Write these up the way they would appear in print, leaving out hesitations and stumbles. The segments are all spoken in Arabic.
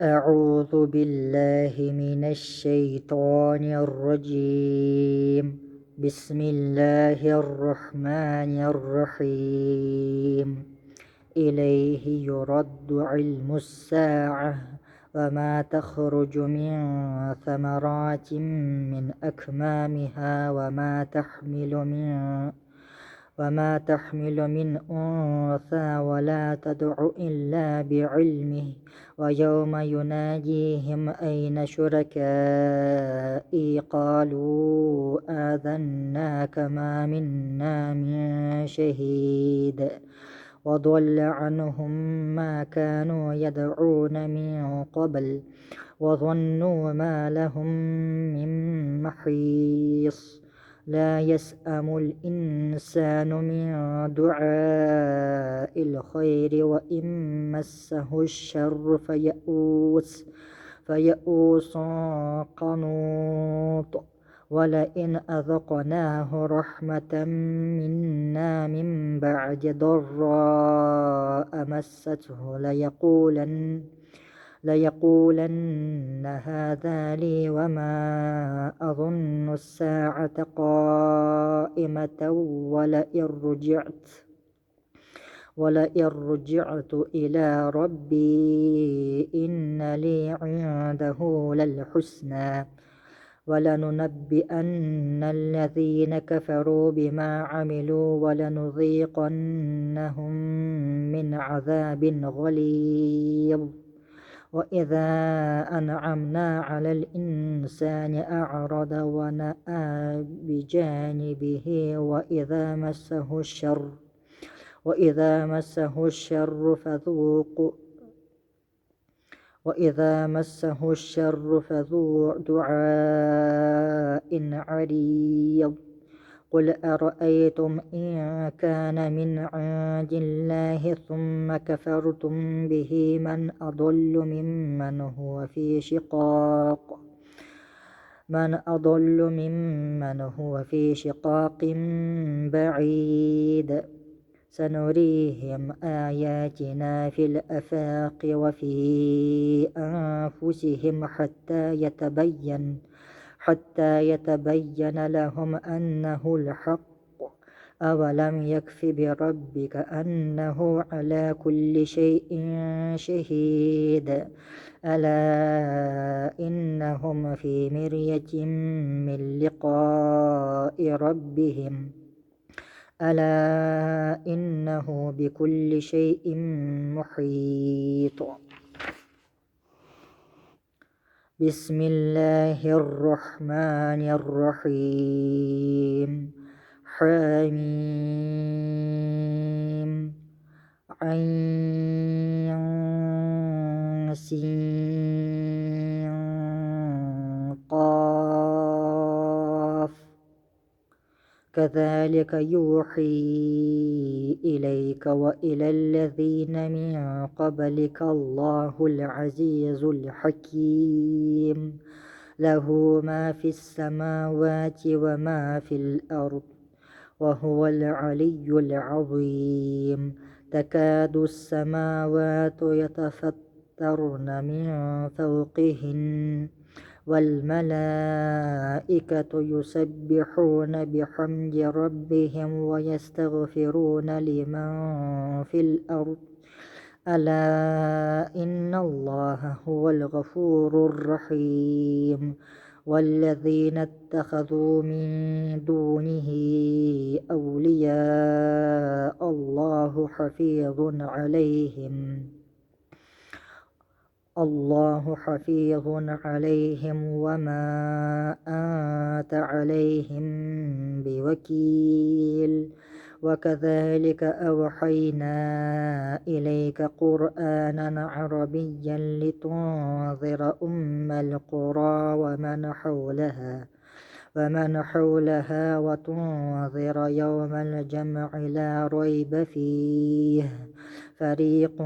أعوذ بالله من الشيطان الرجيم. بسم الله الرحمن الرحيم. إليه يرد علم الساعة وما تخرج من ثمرات من أكمامها وما تحمل من أنثى ولا تدع إلا بعلمه ويوم يناديهم أين شركائي قالوا آذناك ما منا من شهيد وضل عنهم ما كانوا يدعون من قبل وظنوا ما لهم من محيص لا يسأم الإنسان من دعاء الخير وإن مسه الشر فيئوس قنوط ولئن أذقناه رحمة منا من بعد ضراء مسته ليقولن هذا لي وما أظن الساعة قائمة ولئن رجعت إلى ربي إن لي عنده للحسنى ولننبئن الذين كفروا بما عملوا ولنذيقنهم من عذاب غليظ وإذا أنعمنا على الإنسان أعرض ونأى بجانبه وإذا مسه الشر فذو دعاء عريض قل أرأيتم إن كان من عند الله ثم كفرتم به من أضل ممن هو في شقاق بعيد سنريهم آياتنا في الآفاق وفي أنفسهم حتى يتبين لهم أنه الحق أولم يكف بربك أنه على كل شيء شهيد ألا إنهم في مرية من لقاء ربهم ألا إنه بكل شيء محيط بسم الله الرحمن الرحيم حميم عين سين قاف كذلك يوحي إليك وإلى الذين من قبلك الله العزيز الحكيم له ما في السماوات وما في الأرض وهو العلي العظيم تكاد السماوات يتفطرن من فوقهن والملائكة يسبحون بحمد ربهم ويستغفرون لمن في الأرض ألا إن الله هو الغفور الرحيم والذين اتخذوا من دونه أولياء الله حفيظ عليهم وما أنت عليهم بوكيل وكذلك أوحينا إليك قرآنا عربيا لتنذر أم القرى ومن حولها وتنذر يوم الجمع لا ريب فيه فريق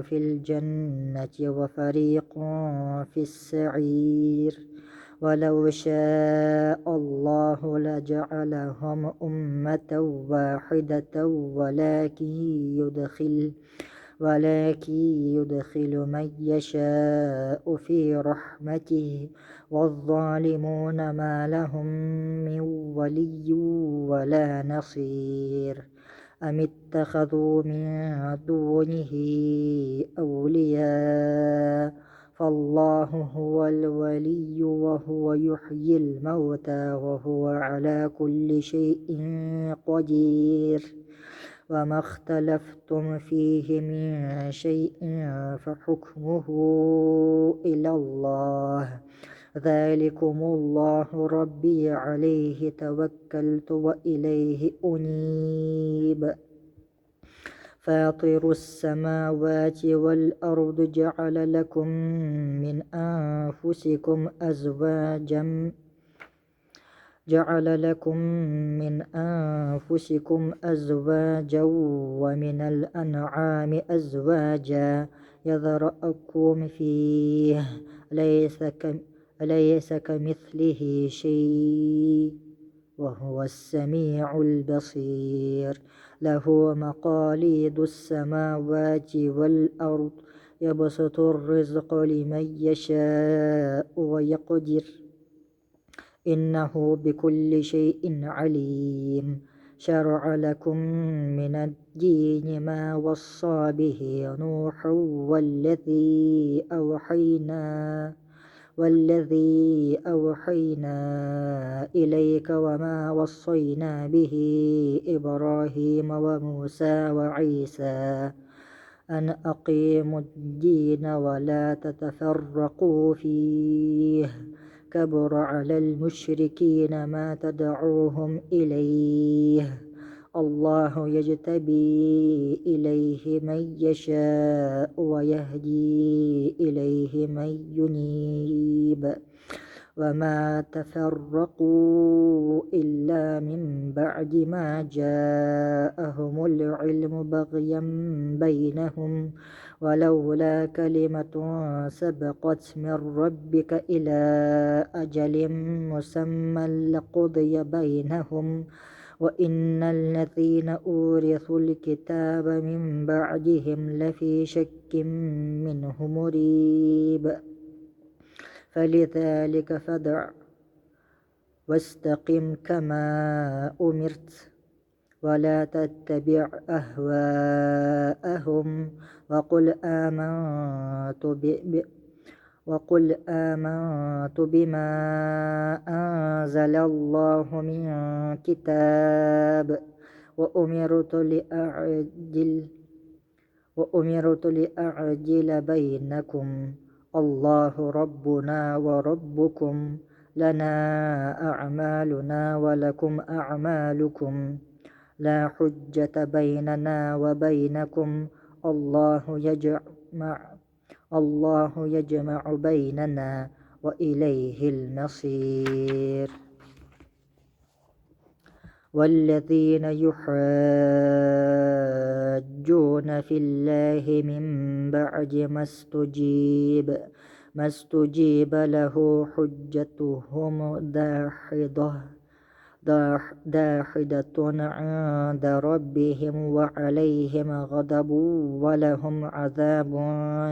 في الجنة وفريق في السعير ولو شاء الله لجعلهم أمة واحدة ولكن يدخل من يشاء في رحمته والظالمون ما لهم من ولي ولا نصير أم اتخذوا من دونه أولياء فالله هو الولي وهو يحيي الموتى وهو على كل شيء قدير وما اختلفتم فيه من شيء فحكمه إلى الله ذلكم الله ربي عليه توكلت وإليه أنيب فاطر السماوات والأرض جعل لكم من أنفسكم أزواجا ومن الأنعام أزواجا يذرأكم فيه ليس كمثله شيء وهو السميع البصير له مقاليد السماوات والأرض يبسط الرزق لمن يشاء ويقدر إنه بكل شيء عليم شرع لكم من الدين ما وصى به نوح والذي أوحينا إليك وما وصينا به إبراهيم وموسى وعيسى أن أقيموا الدين ولا تتفرقوا فيه كبر على المشركين ما تدعوهم إليه الله يجتبي إليه من يشاء ويهدي إليه من ينيب وما تفرقوا إلا من بعد ما جاءهم العلم بغيا بينهم ولولا كلمة سبقت من ربك إلى أجل مسمى لقضي بينهم وإن الذين أورثوا الكتاب من بعدهم لفي شك منه مريب فلذلك فادع واستقم كما أمرت ولا تتبع أهواءهم وقل آمنت بما أنزل الله من كتاب وأمرت لأعدل بينكم الله ربنا وربكم لنا أعمالنا ولكم أعمالكم لا حجة بيننا وبينكم الله يجمع بيننا وإليه المصير والذين يحاجون في الله من بعد ما استجيب له حجتهم داحدة عند ربهم وعليهم غضب ولهم عذاب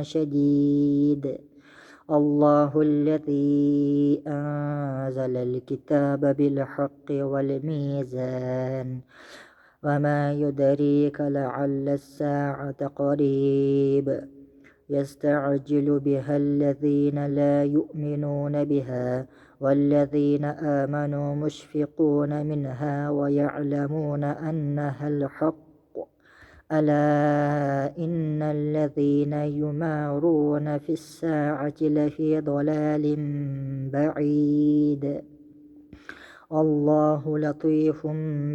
شديد الله الذي أنزل الكتاب بالحق والميزان وما يدريك لعل الساعة قريب يستعجل بها الذين لا يؤمنون بها والذين آمنوا مشفقون منها ويعلمون أنها الحق ألا إن الذين يمارون في الساعة لفي ضلال بعيد الله لطيف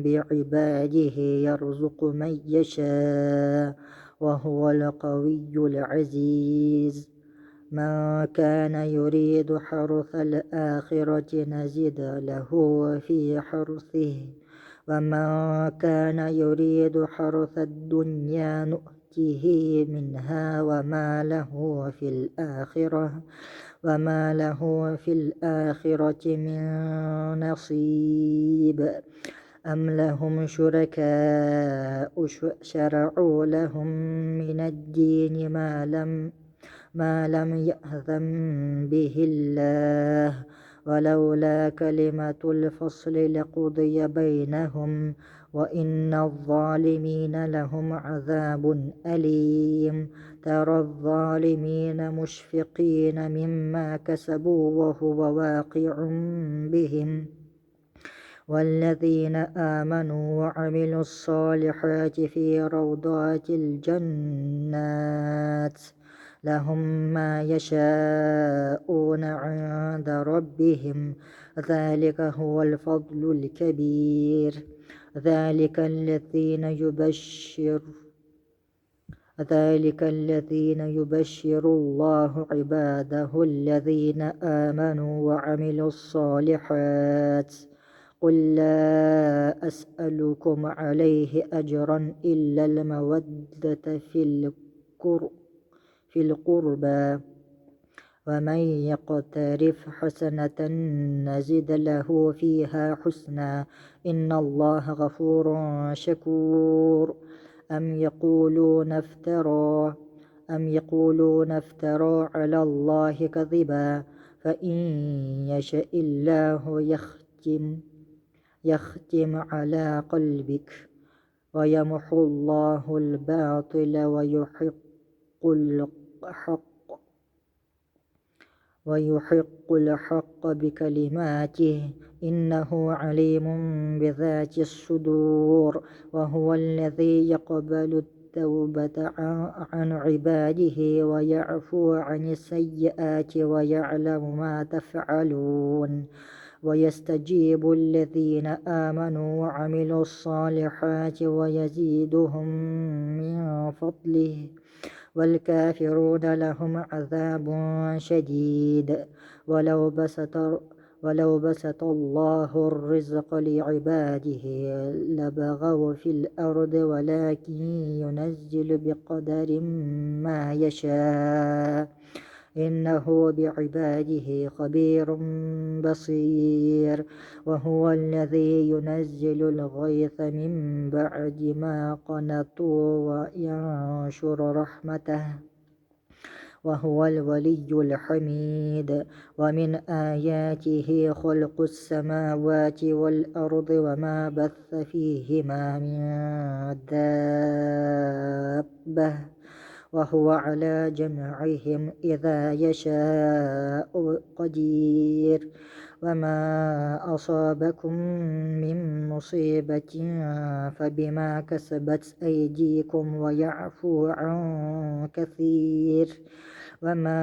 بعباده يرزق من يشاء وهو القوي العزيز من كان يريد حرث الآخرة نزد له في حرثه ومن كان يريد حرث الدنيا نؤته منها وما له في الآخرة من نصيب أم لهم شركاء شرعوا لهم من الدين ما لم يأذن به الله ولولا كلمة الفصل لقضي بينهم وإن الظالمين لهم عذاب أليم ترى الظالمين مشفقين مما كسبوا وهو واقع بهم والذين آمنوا وعملوا الصالحات في روضات الجنات لهم ما يشاءون عند ربهم ذلك هو الفضل الكبير ذلك الذين يبشر الله عباده الذين آمنوا وعملوا الصالحات قل لا أسألكم عليه أجرا إلا المودة في القربى ومن يقترف حسنة نزد له فيها حسنا إن الله غفور شكور أم يقولون افترى على الله كذبا فإن يشاء الله يختم على قلبك ويمحو الله الباطل ويحق الحق بكلماته إنه عليم بذات الصدور وهو الذي يقبل التوبة عن عباده ويعفو عن السيئات ويعلم ما تفعلون ويستجيب الذين آمنوا وعملوا الصالحات ويزيدهم من فضله والكافرون لهم عذاب شديد ولو بسط الله الرزق لعباده لبغوا في الأرض ولكن ينزل بقدر ما يشاء إنه بعباده خبير بصير وهو الذي ينزل الغيث من بعد ما قنطوا وينشر رحمته وهو الولي الحميد ومن آياته خلق السماوات والأرض وما بث فيهما من دابة وهو على جمعهم إذا يشاء قدير وما أصابكم من مصيبة فبما كسبت أيديكم ويعفو عن كثير وما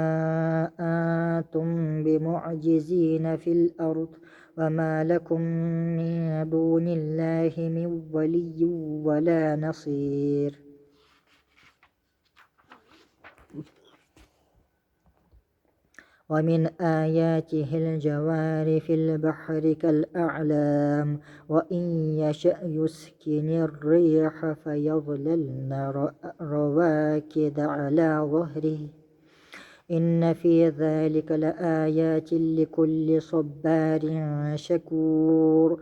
أنتم بمعجزين في الأرض وما لكم من دون الله من ولي ولا نصير ومن آياته الجوار في البحر كالأعلام وإن يشأ يسكن الريح فيظللن رواكد على ظهره إن في ذلك لآيات لكل صبار شكور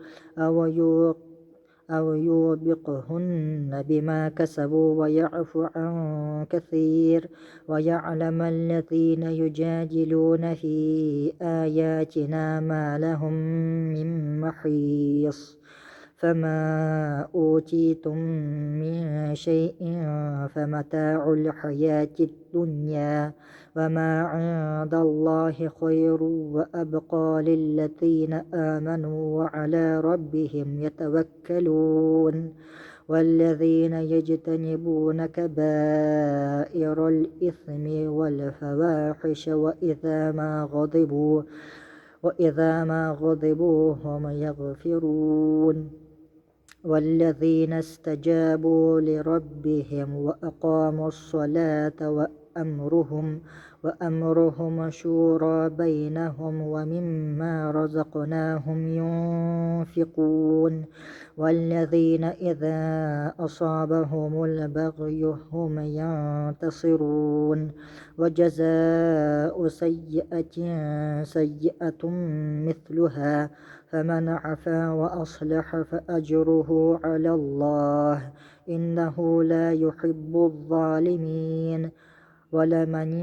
أو يوبقهن بما كسبوا ويعفو عن كثير ويعلم الذين يجادلون في آياتنا ما لهم من محيص فما أوتيتم من شيء فمتاع الحياة الدنيا وما عند الله خير وأبقى للذين آمنوا وعلى ربهم يتوكلون والذين يجتنبون كبائر الإثم والفواحش وإذا ما غضبوا هم يغفرون والذين استجابوا لربهم وأقاموا الصلاة وأمرهم شورى بينهم ومما رزقناهم ينفقون والذين إذا أصابهم البغي هم ينتصرون وجزاء سيئة سيئة مثلها فمن عفا وأصلح فأجره على الله إنه لا يحب الظالمين ولمن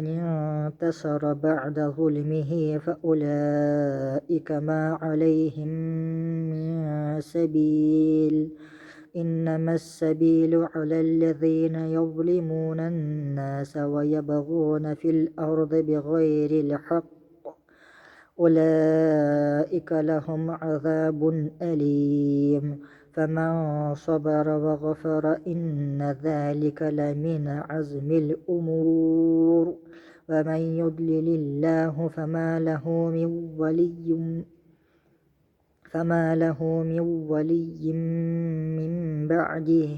انتصر بعد ظلمه فأولئك ما عليهم من سبيل إنما السبيل على الذين يظلمون الناس ويبغون في الأرض بغير الحق أولئك لهم عذاب أليم فمن صبر وغفر إن ذلك لمن عزم الأمور ومن يضلل الله فما له من ولي من بعده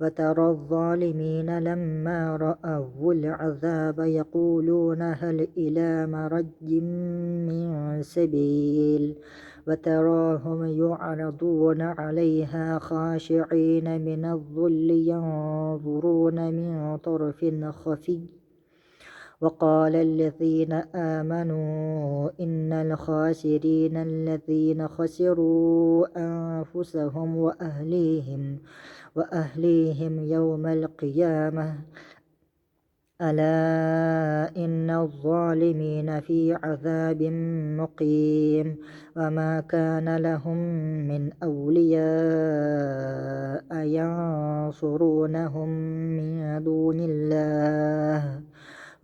وترى الظالمين لما رأوا العذاب يقولون هل إلى مرد من سبيل وتراهم يعرضون عليها خاشعين من الذل ينظرون من طرف خفي وقال الذين آمنوا إن الخاسرين الذين خسروا أنفسهم وأهليهم يوم القيامة ألا إن الظالمين في عذاب مقيم وما كان لهم من أولياء ينصرونهم من دون الله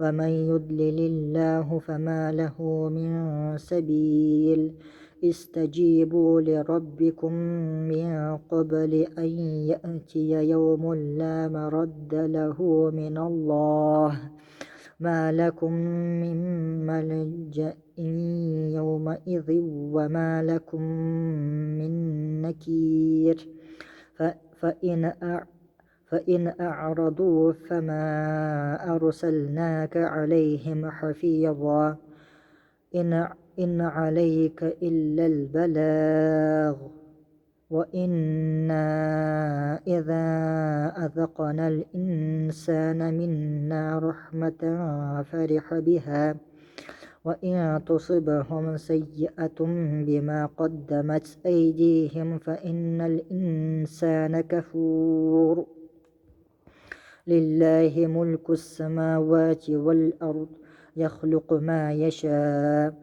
ومن يضلل الله فما له من سبيل استجيبوا لربكم من قبل أن يأتي يوم لا مرد له من الله ما لكم من ملجأ يومئذ وما لكم من نكير فإن أعرضوا فما أرسلناك عليهم حفيظا إن عليك إلا البلاغ وإنا إذا أذقنا الإنسان منا رحمة فرح بها وإن تصبهم سيئة بما قدمت أيديهم فإن الإنسان كفور لله ملك السماوات والأرض يخلق ما يشاء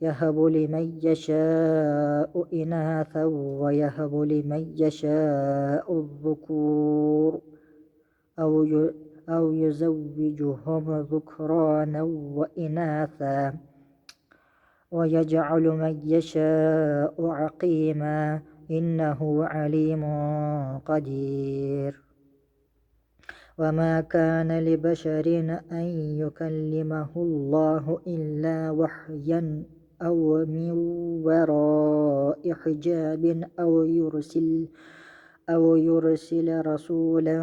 يهب لمن يشاء إناثا ويهب لمن يشاء الذكور أو يزوجهم ذكرانا وإناثا ويجعل من يشاء عقيما إنه عليم قدير وما كان لبشر أن يكلمه الله إلا وحيا أو من وراء حجاب أو يرسل رسولا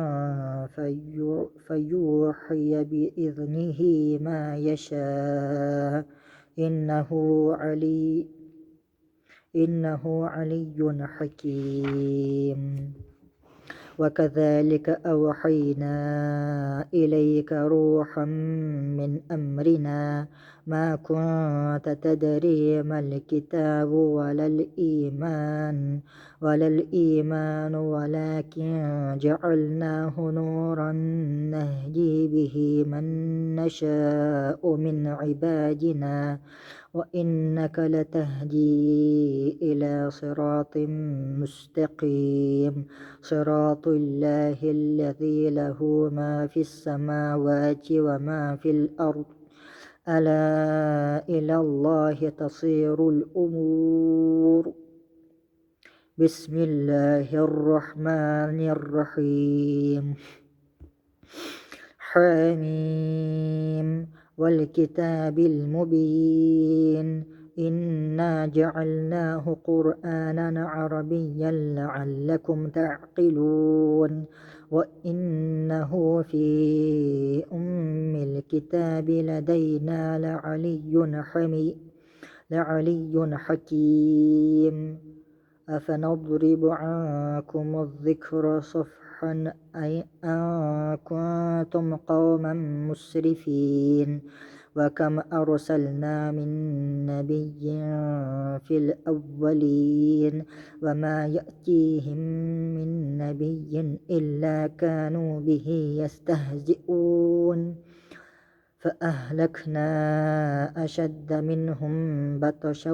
فيوحي بإذنه ما يشاء إنه علي حكيم وكذلك أوحينا إليك روحا من أمرنا ما كنت تدري ما الكتاب ولا الإيمان ولكن جعلناه نورا نهدي به من نشاء من عبادنا وإنك لتهدي إلى صراط مستقيم صراط الله الذي له ما في السماوات وما في الأرض ألا إلى الله تصير الأمور بسم الله الرحمن الرحيم حميم والكتاب المبين إنا جعلناه قرآنا عربيا لعلكم تعقلون وإنه في أم الكتاب لدينا لعلي حكيم أفنضرب عنكم الذكر صفحا أن كنتم قوما مسرفين وكم أرسلنا من نبي في الأولين وما يأتيهم من نبي إلا كانوا به يستهزئون فأهلكنا أشد منهم بطشا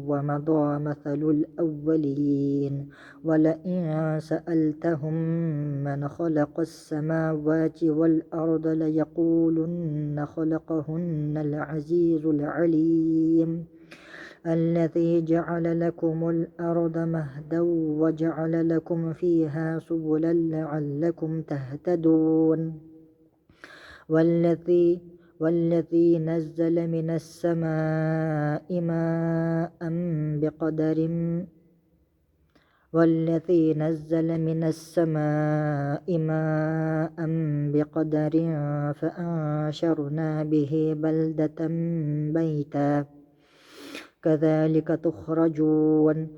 ومضى مثل الأولين ولئن سألتهم من خلق السماوات والأرض ليقولن خلقهن العزيز العليم الذي جعل لكم الأرض مهدا وجعل لكم فيها سبلا لعلكم تهتدون والذي نزل من السماء ماء بقدر فأنشرنا به بلدة ميتا كذلك تخرجون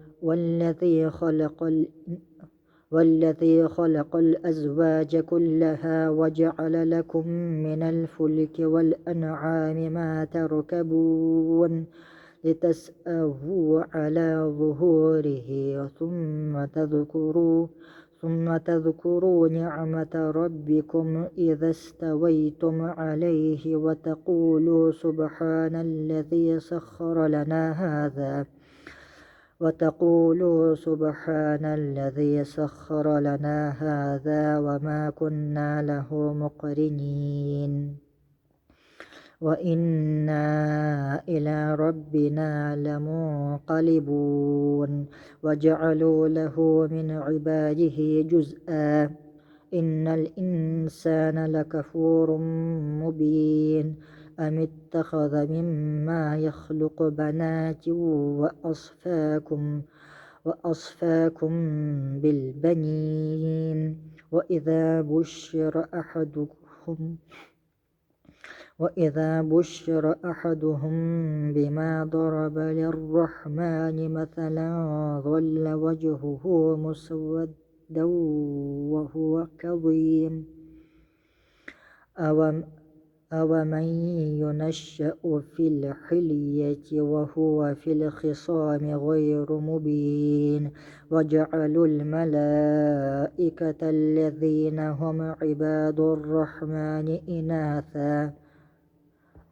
والذي خلق الأزواج كلها وجعل لكم من الفلك والأنعام ما تركبون لتستووا على ظهوره ثم تذكروا نعمة ربكم إذا استويتم عليه وتقولوا سبحان الذي سخر لنا هذا وما كنا له مقرنين وإنا إلى ربنا لمنقلبون وجعلوا له من عباده جزءا إن الإنسان لكفور مبين أم اتخذ مما يخلق بنات وأصفاكم بالبنين وإذا بشر أحدهم بما ضرب للرحمن مثلا ظل وجهه مسودا وهو كظيم أومن ينشأ في الحلية وهو في الخصام غير مبين وجعلوا الملائكة الذين هم عباد الرحمن إناثا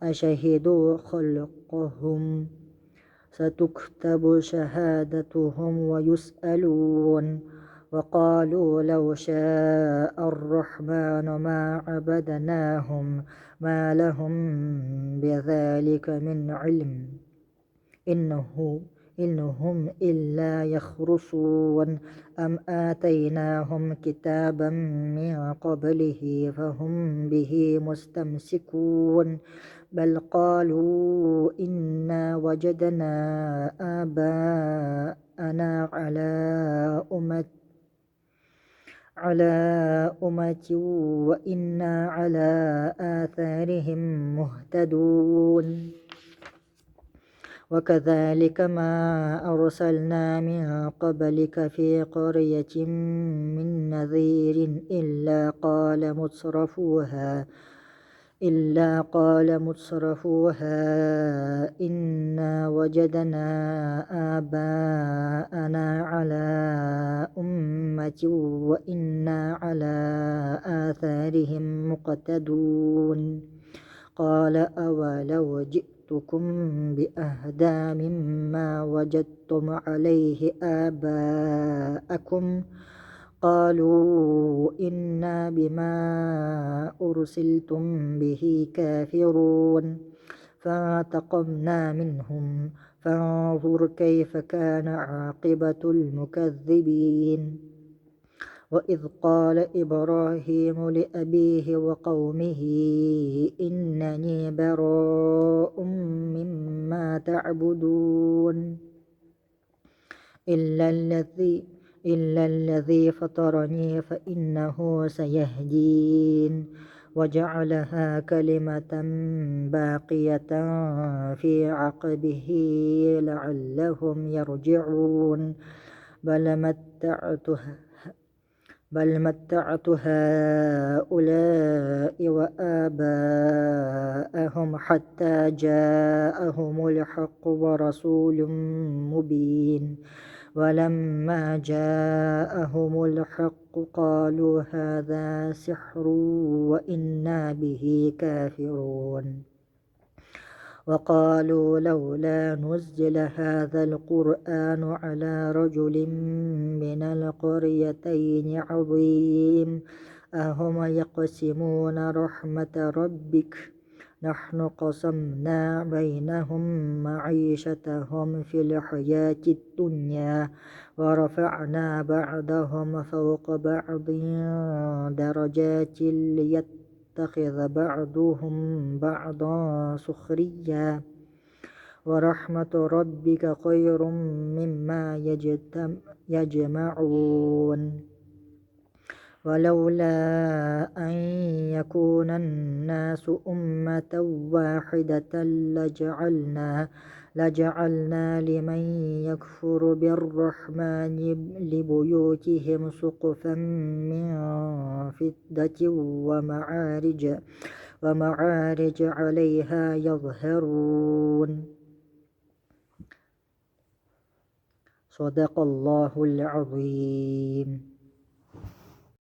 أشهدوا خلقهم ستكتب شهادتهم ويسألون وقالوا لو شاء الرحمن ما عبدناهم ما لهم بذلك من علم إنهم إلا يخرصون أم آتيناهم كتابا من قبله فهم به مستمسكون بل قالوا إنا وجدنا آباءنا على أمة وإنا على آثارهم مهتدون وكذلك ما أرسلنا من قبلك في قرية من نذير إلا قال مترفوها إنا وجدنا آباءنا على أمة وإنا على آثارهم مقتدون قال أولو جئتكم بأهدى مما وجدتم عليه آباءكم قالوا إنا بما أرسلتم به كافرون فانتقمنا منهم فانظر كيف كان عاقبة المكذبين وإذ قال إبراهيم لأبيه وقومه إنني براء مما تعبدون إلا الذي فطرني فإنه سيهدين وجعلها كلمة باقية في عقبه لعلهم يرجعون بل متعت هؤلاء وآباءهم حتى جاءهم الحق ورسول مبين ولما جاءهم الحق قالوا هذا سحر وإنا به كافرون وقالوا لولا نزل هذا القرآن على رجل من القريتين عظيم أهم يقسمون رحمة ربك نحن قسمنا بينهم معيشتهم في الحياة الدنيا ورفعنا بعضهم فوق بعض درجات ليتخذ بعضهم بعضا سخريا ورحمة ربك خير مما يجمعون ولولا أن يكون الناس أمة واحدة لجعلنا لمن يكفر بالرحمن لبيوتهم سقفا من فضة ومعارج عليها يظهرون صدق الله العظيم.